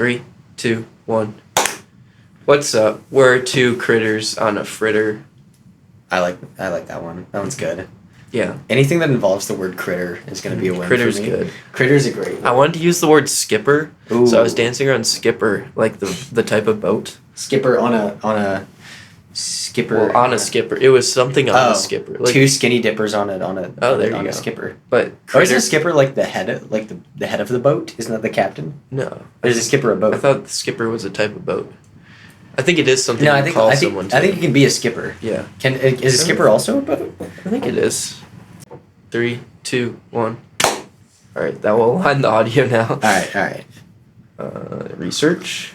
3, 2, 1. What's up? We're two critters on a fritter. I like that one. That one's good. Yeah. Anything that involves the word critter is going to be a win Critter's for me. good. Critter's a great word. I wanted to use the word skipper, Ooh. so I was dancing around skipper, like the type of boat. Skipper on a skipper. Well, on a skipper. It was something on a skipper. Like, two skinny dippers on a a skipper. But or is a skipper like the head of the boat? Isn't that the captain? No. There's a skipper a boat. I thought the skipper was a type of boat. I think it is something I you think call someone to. I think it can be a skipper. Yeah. Is a skipper also a boat? I think it is. 3, 2, 1. Alright, that will align the audio now. Alright. Research.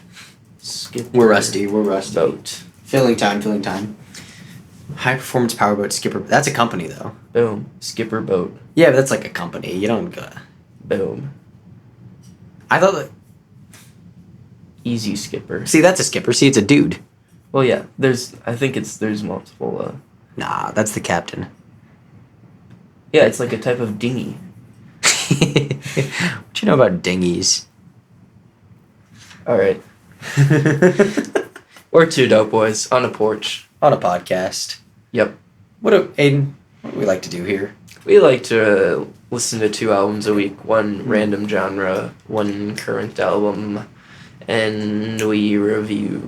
Skipper. We're rusty. Boat. Filling time. High performance powerboat skipper. That's a company though. Boom. Skipper boat. Yeah, but that's like a company. You don't go. Boom. I thought that. Easy skipper. See, that's a skipper. See, it's a dude. Well, yeah. There's multiple. Nah, that's the captain. Yeah, it's like a type of dinghy. What you know about dinghies? All right. We're two dope boys on a porch. On a podcast. Yep. Aiden, what do we like to do here? We like to listen to 2 albums a week, one random genre, one current album, and we review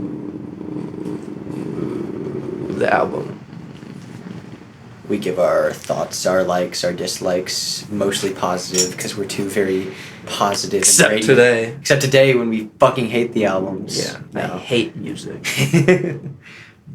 the album. We give our thoughts, our likes, our dislikes, mostly positive because we're two very positive. Except today. Except today when we fucking hate the albums. Yeah, no. I hate music.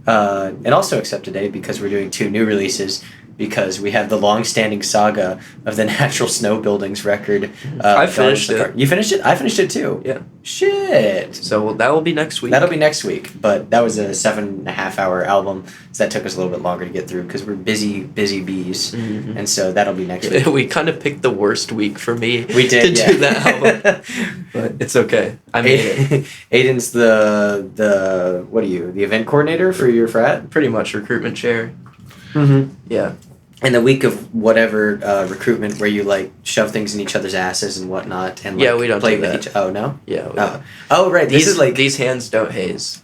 And also except today because we're doing 2 new releases because we have the long-standing saga of the Natural Snow Buildings record. I finished it. You finished it? I finished it too. Yeah. Shit. So that will be next week. That'll be next week, but that was a 7.5-hour album, so that took us a little bit longer to get through because we're busy bees, and so that'll be next week. We kind of picked the worst week for me We did, to do that album, but it's okay. I made it. Aiden's the what are you? The event coordinator for your frat? Pretty much recruitment chair. Mm-hmm. Yeah. And the week of whatever recruitment where you like shove things in each other's asses and whatnot, and like, we don't play do with that. Oh no. Yeah. Oh right. This is like these hands don't haze.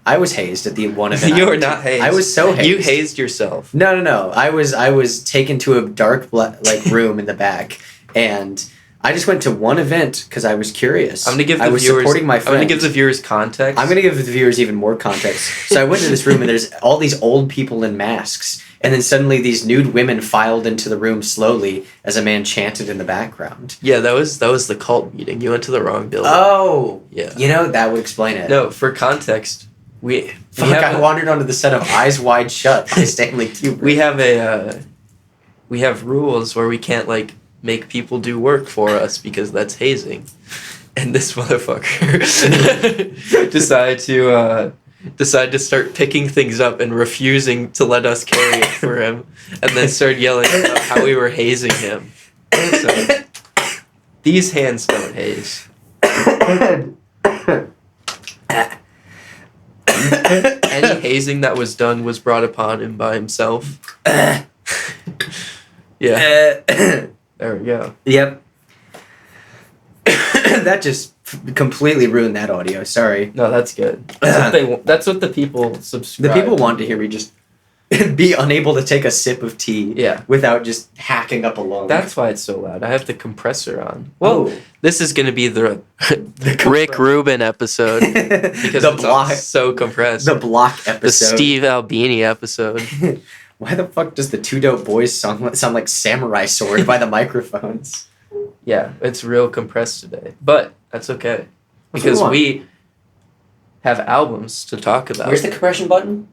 I was hazed at the one event. You were not hazed. I was so hazed. You hazed yourself. No. I was taken to a dark room in the back, and I just went to one event because I was curious. I'm gonna give the I was viewers, supporting my friend. I'm gonna give the viewers context. I'm gonna give the viewers even more context. So I went to this room and there's all these old people in masks, and then suddenly these nude women filed into the room slowly as a man chanted in the background. Yeah, that was the cult meeting. You went to the wrong building. Oh, yeah. You know that would explain it. No, for context, I wandered onto the set of Eyes Wide Shut by Stanley Kubrick. We have rules where we can't like make people do work for us because that's hazing. And this motherfucker decided to start picking things up and refusing to let us carry it for him, and then started yelling about how we were hazing him. So, these hands don't haze. Any hazing that was done was brought upon him by himself. Yeah. There we go. Yep. That just completely ruined that audio. Sorry. No, that's good. That's what the people subscribe. The people want to hear me just be unable to take a sip of tea. Yeah. Without just hacking up a lung. That's why it's so loud. I have the compressor on. Well, this is going to be the Rick Rubin episode because it's so compressed. The block episode. The Steve Albini episode. Why the fuck does the Two Dope Boys song sound like Samurai Sword by the microphones? Yeah, it's real compressed today. But that's okay. Because we have albums to talk about. Where's the compression button?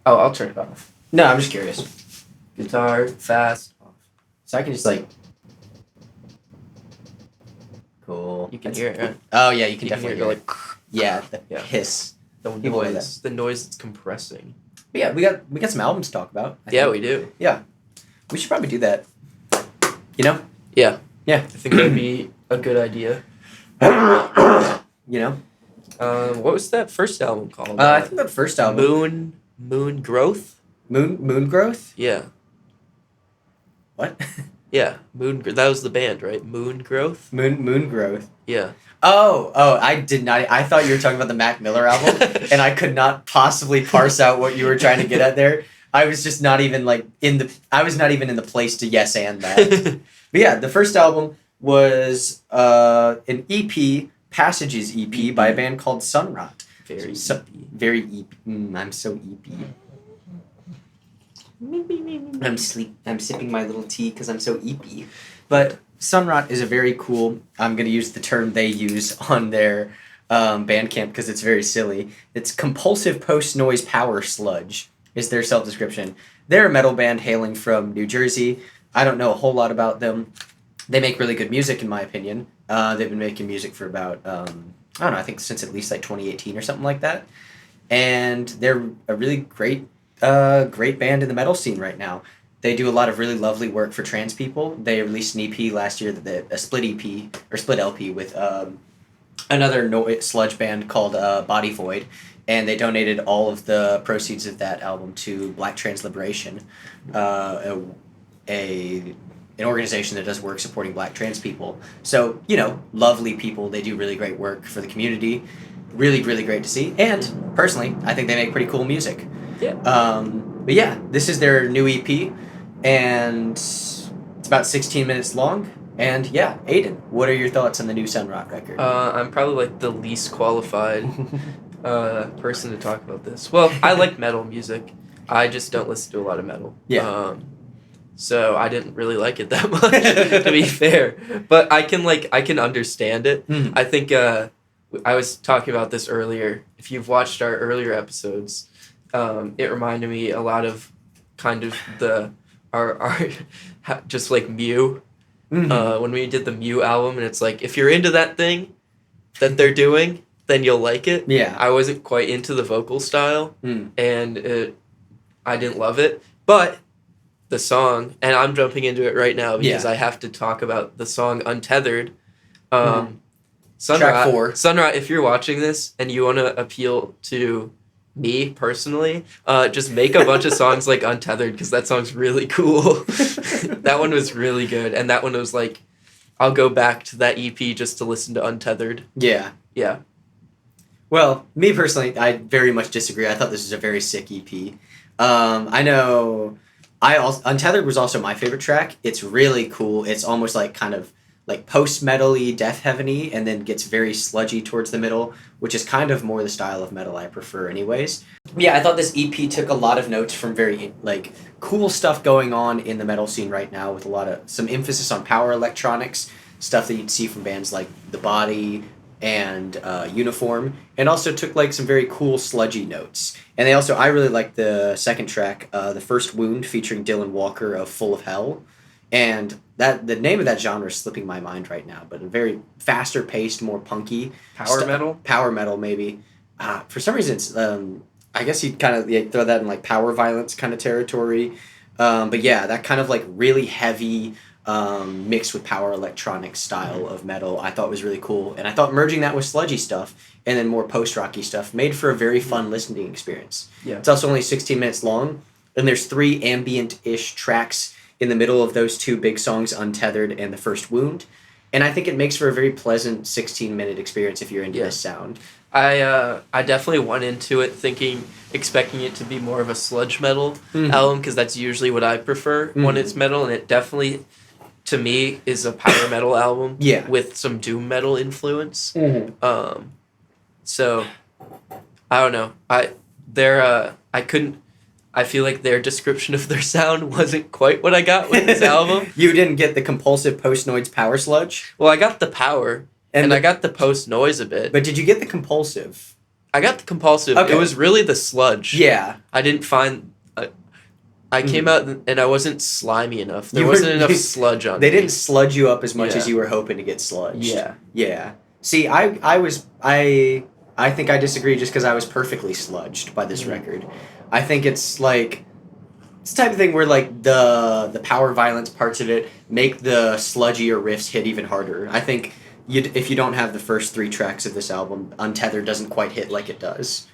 Oh, I'll turn it off. No, I'm just curious. Guitar, fast, off. So I can just like... Cool. You can hear it, right? Oh, yeah, you can definitely hear it. Like... Yeah, the hiss. The noise that's compressing. But yeah, we got some albums to talk about. I think. We do. Yeah. We should probably do that. You know? Yeah. Yeah. I think that'd be a good idea. You know? What was that first album called? I think that first album... Moon Growth? Moon Growth? Yeah. What? Yeah, that was the band, right? Moon Growth? Moon Growth. Yeah. Oh, I did not. I thought you were talking about the Mac Miller album, and I could not possibly parse out what you were trying to get at there. I was just not even I was not even in the place to yes and that. But yeah, the first album was an EP, Passages EP by a band called Sunrot. Very Very EP. I'm so EP. I'm sipping my little tea because I'm so EP. But Sunrot is a very cool, I'm going to use the term they use on their Bandcamp because it's very silly. It's compulsive post-noise power sludge is their self-description. They're a metal band hailing from New Jersey. I don't know a whole lot about them. They make really good music, in my opinion. They've been making music for about, I don't know, I think since at least like 2018 or something like that. And they're a really great band in the metal scene right now. They do a lot of really lovely work for trans people. They released an EP last year, a split EP, or split LP with another sludge band called Body Void. And they donated all of the proceeds of that album to Black Trans Liberation, an organization that does work supporting black trans people. So, lovely people. They do really great work for the community. Really, really great to see. And, personally, I think they make pretty cool music. Yeah. But yeah, this is their new EP, and it's about 16 minutes long. And yeah, Aiden, what are your thoughts on the new Sunrot record? I'm probably like the least qualified person to talk about this. Well, I like metal music. I just don't listen to a lot of metal. Yeah. So I didn't really like it that much, to be fair. But I can understand it. Mm. I think I was talking about this earlier. If you've watched our earlier episodes, it reminded me a lot of kind of our just like Mew. Mm-hmm. When we did the Mew album, and it's like, if you're into that thing that they're doing, then you'll like it. Yeah. I wasn't quite into the vocal style, Mm. and I didn't love it. But the song, and I'm jumping into it right now because I have to talk about the song Untethered. Sunrot, Track 4. Sunrot, if you're watching this and you want to appeal to me personally, just make a bunch of songs like Untethered, because that song's really cool. That one was really good, and that one was like, I'll go back to that EP just to listen to Untethered. Yeah. Yeah. Well, me personally, I very much disagree. I thought this was a very sick EP. I know Untethered was also my favorite track. It's really cool. It's almost like kind of like post-metal-y, death heaven-y, and then gets very sludgy towards the middle, which is kind of more the style of metal I prefer anyways. Yeah, I thought this EP took a lot of notes from very like cool stuff going on in the metal scene right now, with some emphasis on power electronics, stuff that you'd see from bands like The Body and Uniform, and also took like some very cool sludgy notes. And I really liked the second track, The First Wound, featuring Dylan Walker of Full of Hell. And the name of that genre is slipping my mind right now, but a very faster paced, more punky power metal maybe. For some reason, it's I guess you'd kind of throw that in like power violence kind of territory. But yeah, that kind of like really heavy mixed with power electronic style of metal I thought was really cool, and I thought merging that with sludgy stuff and then more post rocky stuff made for a very fun listening experience. Yeah, it's also only 16 minutes long, and there's 3 ambient-ish tracks in the middle of those 2 big songs, Untethered and The First Wound. And I think it makes for a very pleasant 16-minute experience if you're into this sound. I definitely went into it expecting it to be more of a sludge metal album, because that's usually what I prefer when it's metal, and it definitely, to me, is a power metal album with some doom metal influence. Mm-hmm. So, I don't know. I feel like their description of their sound wasn't quite what I got with this album. You didn't get the compulsive post-noise power sludge? Well, I got the power, and I got the post-noise a bit. But did you get the compulsive? I got the compulsive. Okay. It was really the sludge. Yeah. I didn't find... I came out and I wasn't slimy enough. There wasn't enough sludge on me. They didn't sludge you up as much as you were hoping to get sludged. Yeah. Yeah. See, I think I disagree just because I was perfectly sludged by this record. I think it's like it's the type of thing where like the power violence parts of it make the sludgier riffs hit even harder. I think if you don't have the first 3 tracks of this album, Untethered doesn't quite hit like it does.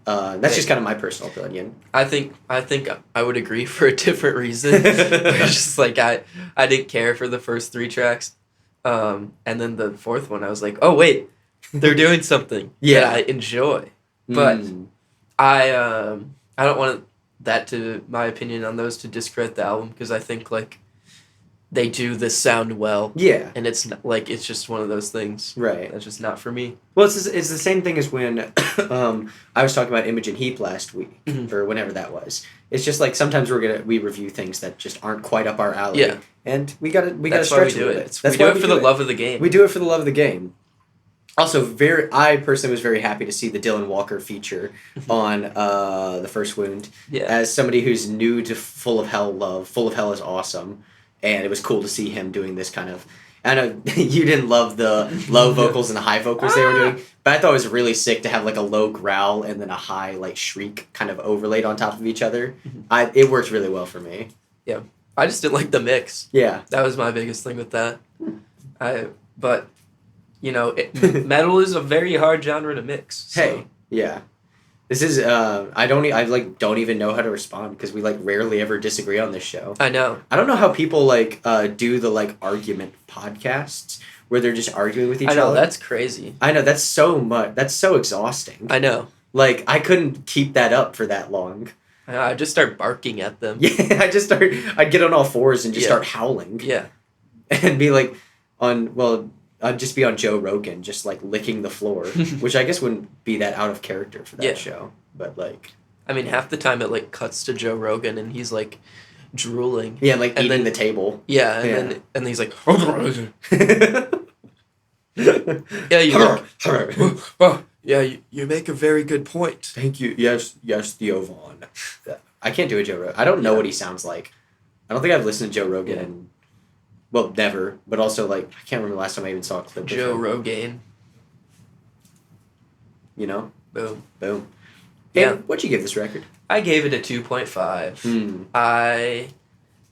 That's just kind of my personal opinion. I think I would agree for a different reason. It's just like I didn't care for the first 3 tracks, and then the 4th one I was like, oh wait, they're doing something that I enjoy. But I don't want my opinion on those to discredit the album, because I think like they do the sound well. Yeah. And it's not, like, it's just one of those things. Right. That's just not for me. Well, it's the same thing as when I was talking about Imogen Heap last week, or whenever that was. It's just like sometimes we review things that just aren't quite up our alley. Yeah. And we gotta That's stretch why we do it. it. We do it for the love of the game. We do it for the love of the game. Also, I personally was very happy to see the Dylan Walker feature on The First Wound. Yeah. As somebody who's new to Full of Hell love, Full of Hell is awesome. And it was cool to see him doing this kind of... I know you didn't love the low vocals and the high vocals they were doing, but I thought it was really sick to have like a low growl and then a high like shriek kind of overlaid on top of each other. It worked really well for me. Yeah. I just didn't like the mix. Yeah. That was my biggest thing with that. But, you know, metal is a very hard genre to mix. So. Hey, yeah. This is I don't even know how to respond, because we like rarely ever disagree on this show. I know. I don't know how people like do the like argument podcasts where they're just arguing with each other. I know, that's crazy. I know, that's so exhausting. I know. Like, I couldn't keep that up for that long. I just start barking at them. Yeah, I'd get on all fours and just start howling. Yeah. And be like I'd just be on Joe Rogan, just like licking the floor, which I guess wouldn't be that out of character for that show. But like, I mean, half the time it like cuts to Joe Rogan and he's like drooling. Yeah, like eating the table. Yeah, and then he's like, yeah, you make a very good point. Thank you. Yes, Theo Vaughn. I can't do a Joe Rogan. I don't know what he sounds like. I don't think I've listened to Joe Rogan in, well, never. But also, like, I can't remember the last time I even saw a clip. Joe Rogan. You know? Boom. Yeah. What'd you give this record? I gave it a 2.5. I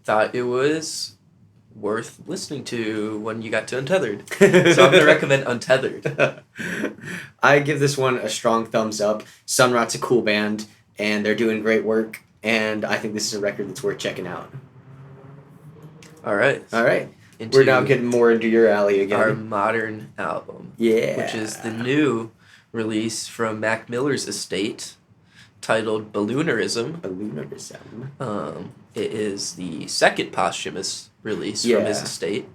thought it was worth listening to when you got to Untethered. So I'm going to recommend Untethered. I give this one a strong thumbs up. Sunrot's a cool band, and they're doing great work, and I think this is a record that's worth checking out. All right. We're now getting more into your alley again. Our modern album. Yeah. Which is the new release from Mac Miller's estate, titled Balloonerism. It is the second posthumous release from his estate.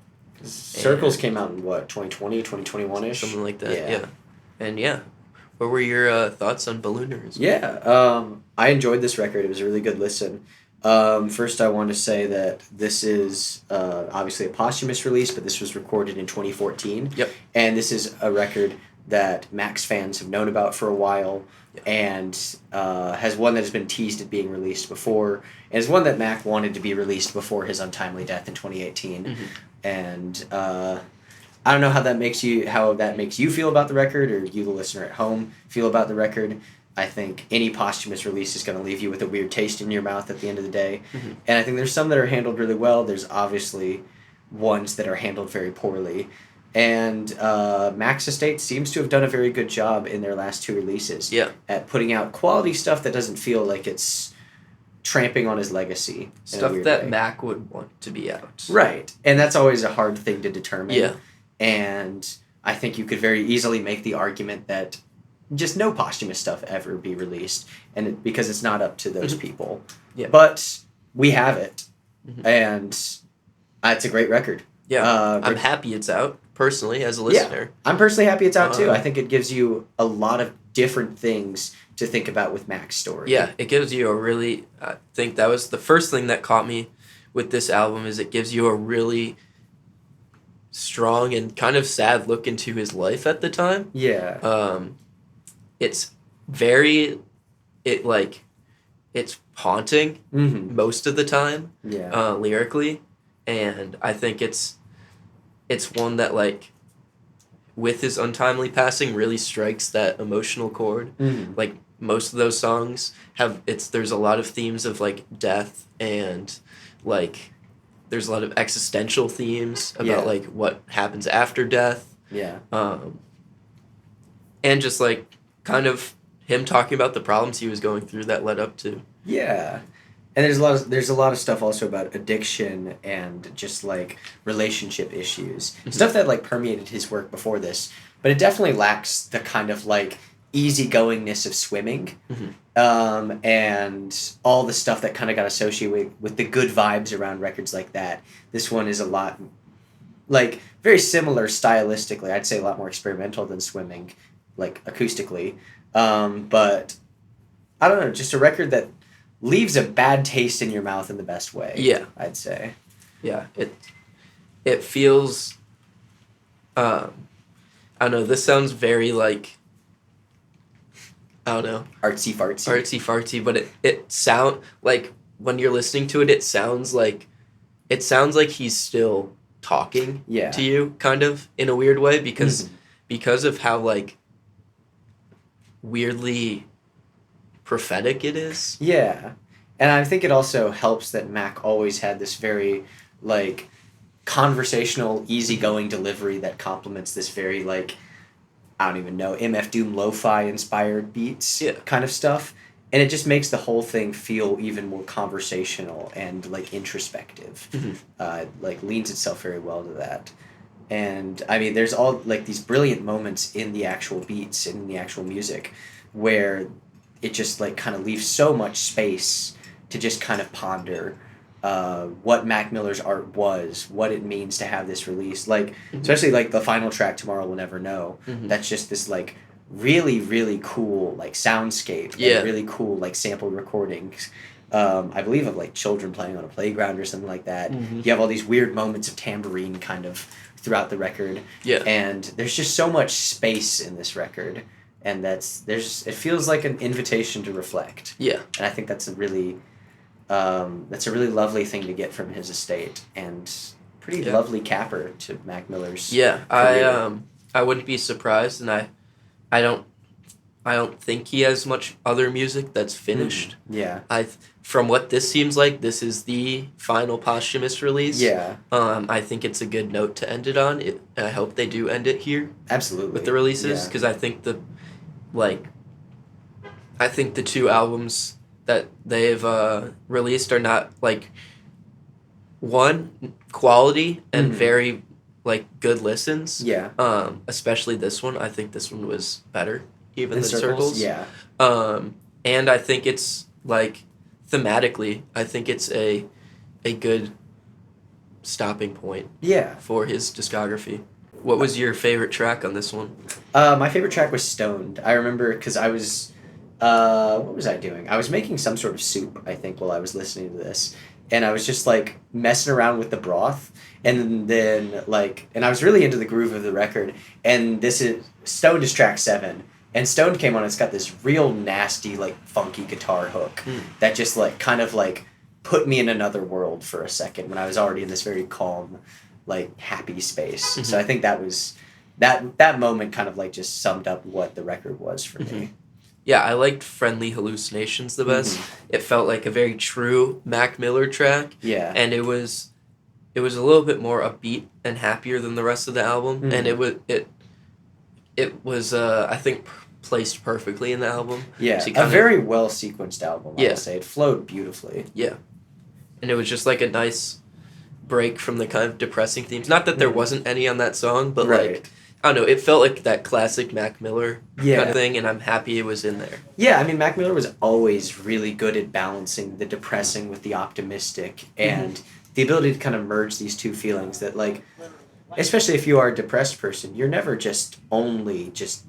Circles came out in what, 2020, 2021-ish? Something like that, yeah. And what were your thoughts on Balloonerism? Yeah, I enjoyed this record. It was a really good listen. First, I want to say that this is obviously a posthumous release, but this was recorded in 2014. Yep. And this is a record that Mac's fans have known about for a while, and has one that has been teased at being released before, and is one that Mac wanted to be released before his untimely death in 2018. Mm-hmm. And I don't know how that makes you feel about the record, or you, the listener at home, feel about the record. I think any posthumous release is going to leave you with a weird taste in your mouth at the end of the day. Mm-hmm. And I think there's some that are handled really well. There's obviously ones that are handled very poorly. And Mac's estate seems to have done a very good job in their last 2 releases at putting out quality stuff that doesn't feel like it's tramping on his legacy. Stuff that Mac would want to be out. Right. And that's always a hard thing to determine. Yeah. And I think you could very easily make the argument that just no posthumous stuff ever be released, and because it's not up to those people. Yeah. But we have it, and it's a great record. Yeah. I'm happy it's out, personally, as a listener. Yeah. I'm personally happy it's out, too. I think it gives you a lot of different things to think about with Mac's story. Yeah, it gives you I think that was the first thing that caught me with this album, is it gives you a really strong and kind of sad look into his life at the time. Yeah. It's it's haunting most of the time, lyrically, and I think it's one that, like, with his untimely passing, really strikes that emotional chord. Mm-hmm. Like, most of those songs there's a lot of themes of, like, death, and, like, there's a lot of existential themes about like what happens after death. Yeah. And just, like, kind of him talking about the problems he was going through that led up to. Yeah. And there's a lot of stuff also about addiction and just like relationship issues. Stuff that like permeated his work before this, but it definitely lacks the kind of like easygoingness of Swimming. And all the stuff that kind of got associated with the good vibes around records like that. This one is a lot like very similar stylistically. I'd say a lot more experimental than Swimming, like acoustically. But I don't know, just a record that leaves a bad taste in your mouth in the best way. Yeah. I'd say. Yeah. It feels I don't know, this sounds very like I don't know. Artsy fartsy, but it sound like when you're listening to it, it sounds like he's still talking to you, kind of in a weird way, because of how like weirdly prophetic it is. Yeah. And I think it also helps that Mac always had this very like conversational, easygoing delivery that complements this very like I don't even know, MF Doom lo-fi inspired beats kind of stuff. And it just makes the whole thing feel even more conversational and like introspective. Like leans itself very well to that. And I mean, there's all like these brilliant moments in the actual beats and in the actual music where it just like kind of leaves so much space to just kind of ponder what Mac Miller's art was, what it means to have this release. Like, especially like the final track, Tomorrow We'll Never Know. That's just this like really, really cool like soundscape. And really cool like sampled recordings. I believe of like children playing on a playground or something like that. You have all these weird moments of tambourine kind of throughout the record. And there's just so much space in this record. And it feels like an invitation to reflect. And I think that's a really lovely thing to get from his estate, and pretty lovely capper to Mac Miller's career. I wouldn't be surprised, and I don't think he has much other music that's finished. From what this seems like, this is the final posthumous release. I think it's a good note to end it on. And I hope they do end it here. Absolutely. With the releases, because I think the two albums that they've released are not like one quality and very like good listens. Especially this one. I think this one was better even than Circles. And I think it's like thematically, I think it's a good stopping point. For his discography. What was your favorite track on this one? My favorite track was Stoned. I remember because I was. What was I doing? I was making some sort of soup, I think, while I was listening to this. And I was just, like, messing around with the broth. And then, like... And I was really into the groove of the record. And Stoned is track 7. And Stoned came on, and it's got this real nasty, like, funky guitar hook. That just, like, kind of, like, put me in another world for a second when I was already in this very calm, like, happy space. So I think that was... That moment kind of, like, just summed up what the record was for me. Yeah, I liked Friendly Hallucinations the best. It felt like a very true Mac Miller track. And it was a little bit more upbeat and happier than the rest of the album. And it was I think placed perfectly in the album. A very well sequenced album, I would say. It flowed beautifully. And it was just like a nice break from the kind of depressing themes. Not that there wasn't any on that song, but like I don't know, it felt like that classic Mac Miller kind of thing, and I'm happy it was in there. I mean, Mac Miller was always really good at balancing the depressing with the optimistic, and the ability to kind of merge these two feelings that, like, especially if you are a depressed person, you're never just only just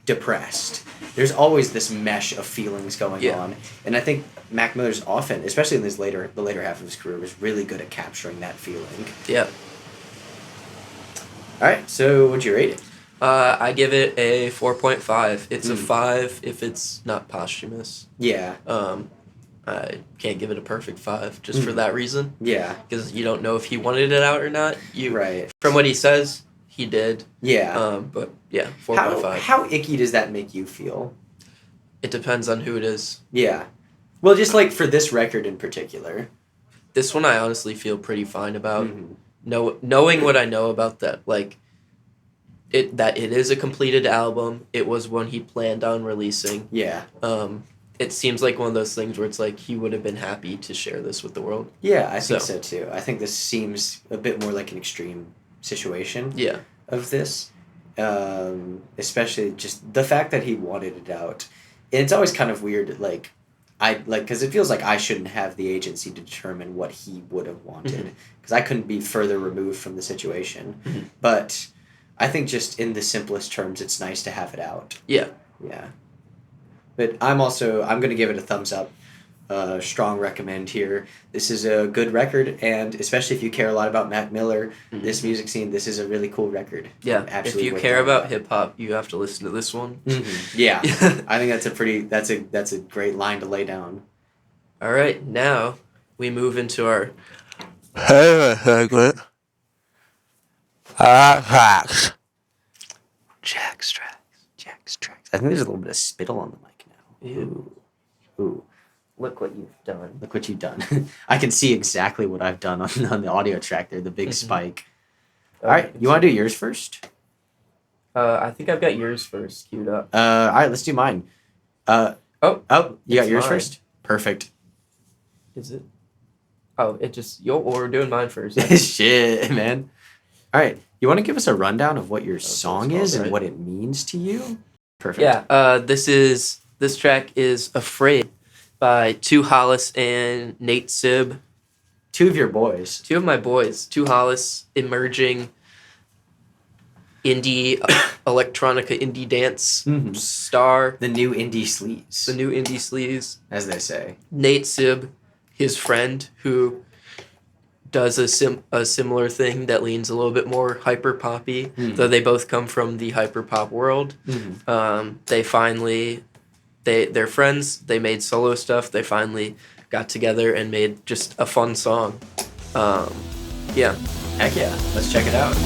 depressed. There's always this mesh of feelings going on, and I think Mac Miller's often, especially in the later half of his career, was really good at capturing that feeling. All right, so what'd you rate it? I give it a 4.5. It's a 5 if it's not posthumous. I can't give it a perfect 5 just for that reason. Because you don't know if he wanted it out or not. From what he says, he did. But 4.5. How icky does that make you feel? It depends on who it is. Well, just like for this record in particular. This one I honestly feel pretty fine about. Knowing what I know about that, like, that it is a completed album. It was one he planned on releasing. Yeah. It seems like one of those things where it's like he would have been happy to share this with the world. Yeah, I think so too. I think this seems a bit more like an extreme situation. Yeah. Of this, especially just the fact that he wanted it out. And it's always kind of weird, like, because it feels like I shouldn't have the agency to determine what he would have wanted, because I couldn't be further removed from the situation. Mm-hmm. But I think just in the simplest terms, it's nice to have it out. Yeah. Yeah. But I'm going to give it a thumbs up. Strong recommend here. This is a good record, and especially if you care a lot about Mac Miller, this music scene, this is a really cool record. Yeah, if you care about hip hop, you have to listen to this one. Yeah, I think that's a great line to lay down. All right, now we move into our segment. Tracks. Jack's tracks. I think there's a little bit of spittle on the mic now. Ooh. Look what you've done. Look what you've done. I can see exactly what I've done on the audio track there, the big spike. All right, you want to do yours first? I think I've got yours first queued up. All right, let's do mine. You got yours first? Perfect. Is it? Oh, we're doing mine first. Shit, man. All right, you want to give us a rundown of what your song is and what it means to you? Perfect. Yeah, this track is Afraid by Two Hollis and Nate Sib. Two of your boys. Two of my boys. Two Hollis, emerging indie, electronica indie dance star. The new indie sleaze. The new indie sleaze. As they say. Nate Sib, his friend, who does a similar thing that leans a little bit more hyper poppy, though they both come from the hyper pop world. They're friends. They made solo stuff. They finally got together and made just a fun song. Yeah. Heck yeah. Let's check it out.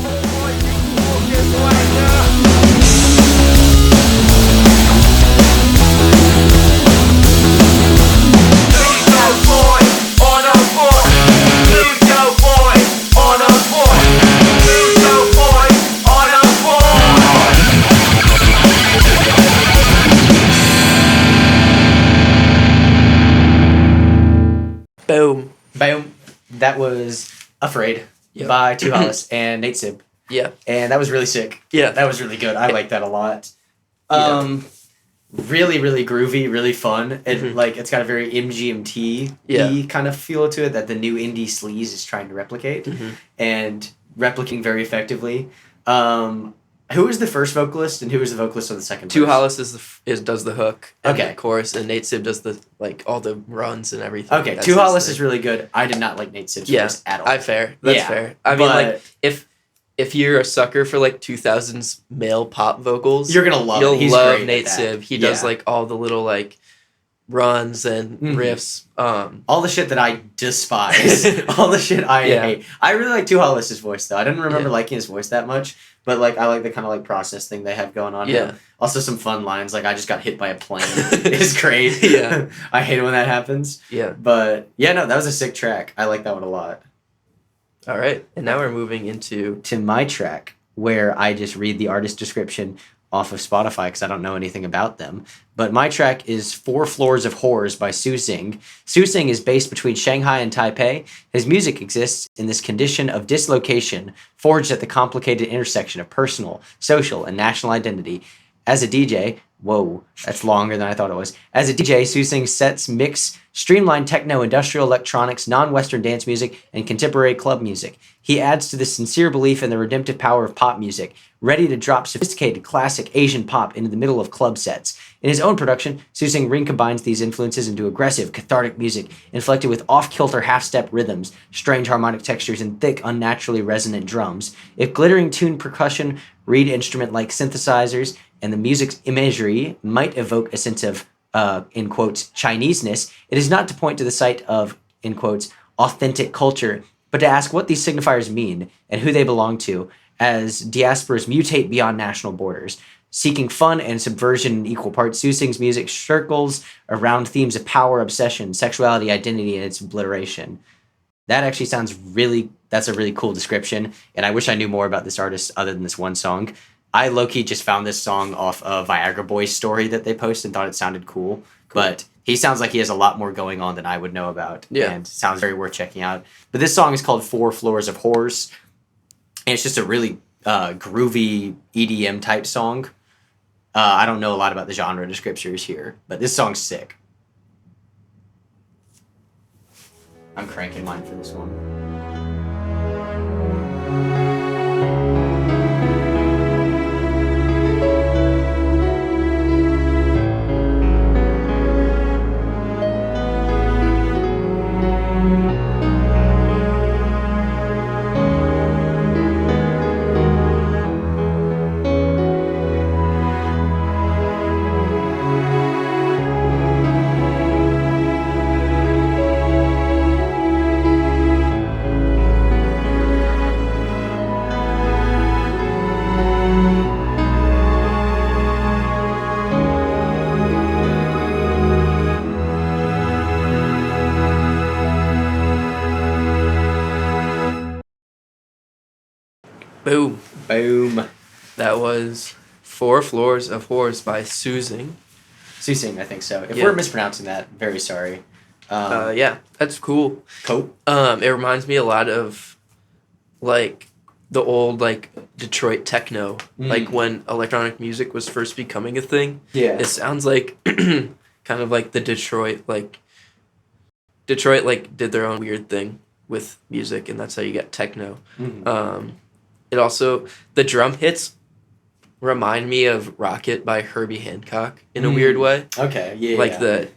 Boom. That was Afraid by Two Hollis and Nate Sib. Yeah. And that was really sick. Yeah. That was really good. I like that a lot. Really, really groovy, really fun. And it's got a very MGMT kind of feel to it that the new indie sleaze is trying to replicate and replicating very effectively. Who was the first vocalist and who was the vocalist on the second? Two Hollis does the hook and the chorus, and Nate Sib does the all the runs and everything. Okay, Two Hollis is really good. I did not like Nate Sib's voice at all. That's fair. I mean, if you're a sucker for 2000s male pop vocals, you're gonna love. You'll love Nate Sib. He does all the little runs and riffs. All the shit that I despise. All the shit I hate. I really like Two Hollis' voice though. I didn't remember liking his voice that much. But I like the kind of process thing they have going on. Yeah. Also some fun lines I just got hit by a plane. It's great. Yeah. I hate it when that happens. Yeah. But that was a sick track. I like that one a lot. All right. And now we're moving into my track where I just read the artist description off of Spotify because I don't know anything about them. But my track is 4 Floors of Horrors by Tzusing. Tzusing is based between Shanghai and Taipei. His music exists in this condition of dislocation, forged at the complicated intersection of personal, social, and national identity. As a DJ, whoa, that's longer than I thought it was. As a DJ, Tzusing sets mix streamlined techno, industrial electronics, non-Western dance music, and contemporary club music. He adds to this sincere belief in the redemptive power of pop music, ready to drop sophisticated classic Asian pop into the middle of club sets. In his own production, Tzusing recombines these influences into aggressive, cathartic music, inflected with off-kilter half-step rhythms, strange harmonic textures, and thick, unnaturally resonant drums. If glittering tuned percussion, reed instrument-like synthesizers, and the music's imagery might evoke a sense of, in quotes, Chineseness, it is not to point to the site of, in quotes, authentic culture, but to ask what these signifiers mean and who they belong to as diasporas mutate beyond national borders. Seeking fun and subversion in equal parts, Tzusing's music circles around themes of power, obsession, sexuality, identity, and its obliteration. That actually that's a really cool description, and I wish I knew more about this artist other than this one song. I low-key just found this song off a Viagra Boys story that they posted and thought it sounded cool. But he sounds like he has a lot more going on than I would know about. Yeah. And sounds very worth checking out. But this song is called 4 Floors of Whores. And it's just a really groovy EDM type song. I don't know a lot about the genre descriptors here, but this song's sick. I'm cranking mine for this one. Boom. Boom. That was 4 Floors of Whores by Tzusing. Tzusing, I think so. If Yeah. we're mispronouncing that, very sorry. Yeah, that's cool. Cool. It reminds me a lot of, like, the old, like, Detroit techno. Like, when electronic music was first becoming a thing. Yeah. It sounds like, kind of like the Detroit, like, did their own weird thing with music, and that's how you get techno. It also, the drum hits remind me of Rocket by Herbie Hancock in a weird way. Okay, yeah. Like the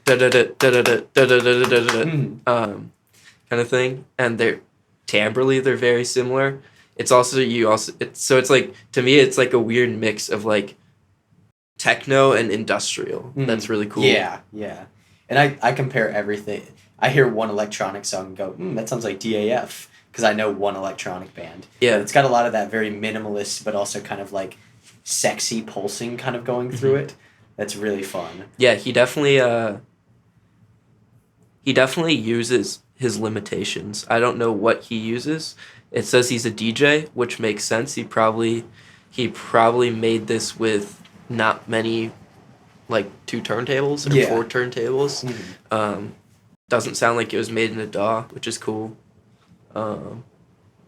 kind of thing. And they're timbrally, they're very similar. It's also, it's like, to me, it's like a weird mix of like techno and industrial. That's really cool. Yeah, yeah. And I compare everything. I hear one electronic song and go, that sounds like DAF. Because I know one electronic band. Yeah. But it's got a lot of that very minimalist, but also kind of like sexy pulsing kind of going through it. That's really fun. Yeah, he definitely uses his limitations. I don't know what he uses. It says he's a DJ, which makes sense. He probably made this with not many, like 2 turntables or 4 turntables. Doesn't sound like it was made in a DAW, which is cool.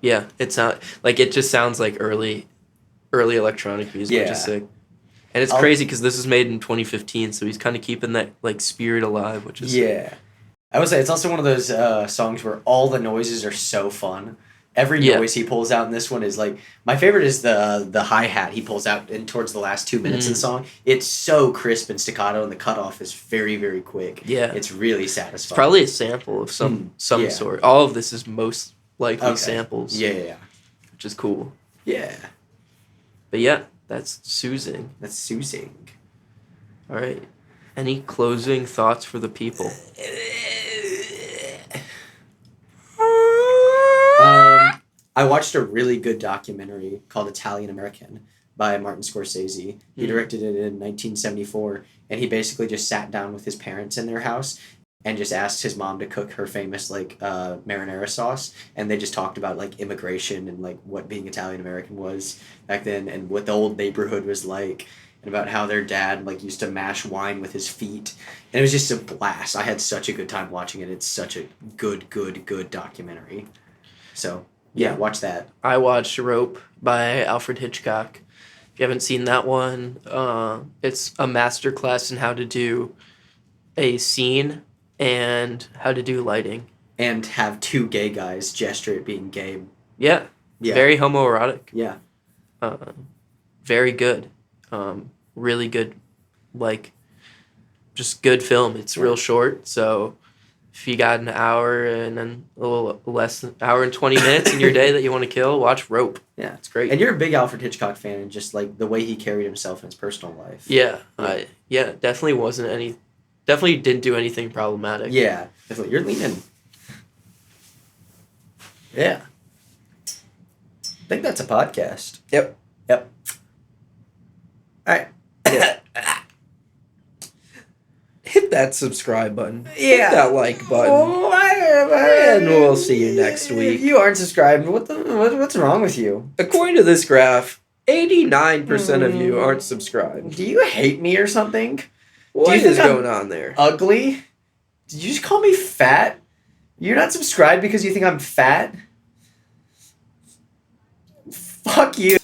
Yeah, it just sounds like early electronic music, which is sick. And it's crazy because this was made in 2015, so he's kind of keeping that like spirit alive, which is sick. I would say it's also one of those songs where all the noises are so fun. Every noise he pulls out in this one is like, my favorite is the hi-hat he pulls out in towards the last 2 minutes of the song. It's so crisp and staccato, and the cutoff is very, very quick. Yeah. It's really satisfying. It's probably a sample of some sort. All of this is most likely samples. Yeah. Which is cool. Yeah. But yeah, that's Tzusing. That's Tzusing. All right. Any closing thoughts for the people? I watched a really good documentary called Italian American by Martin Scorsese. He directed it in 1974, and he basically just sat down with his parents in their house and just asked his mom to cook her famous like marinara sauce, and they just talked about like immigration and like what being Italian American was back then and what the old neighborhood was like, and about how their dad like used to mash wine with his feet, and it was just a blast. I had such a good time watching it. It's such a good documentary. So yeah, watch that. I watched Rope by Alfred Hitchcock. If you haven't seen that one, it's a masterclass in how to do a scene and how to do lighting. And have 2 gay guys gesture at being gay. Yeah. Very homoerotic. Yeah. Very good. Really good, like, just good film. It's real short, so if you got an hour and then a little less than hour and 20 minutes in your day that you want to kill, watch Rope. Yeah. It's great. And you're a big Alfred Hitchcock fan, and just like the way he carried himself in his personal life. Yeah. Definitely didn't do anything problematic. Yeah. Definitely. You're leaning. Yeah. I think that's a podcast. Yep. All right. Yeah. Hit that subscribe button. Yeah. Hit that like button. And we'll see you next week. If you aren't subscribed, what's wrong with you? According to this graph, 89% of you aren't subscribed. Do you hate me or something? What you think is going on there? Ugly? Did you just call me fat? You're not subscribed because you think I'm fat? Fuck you.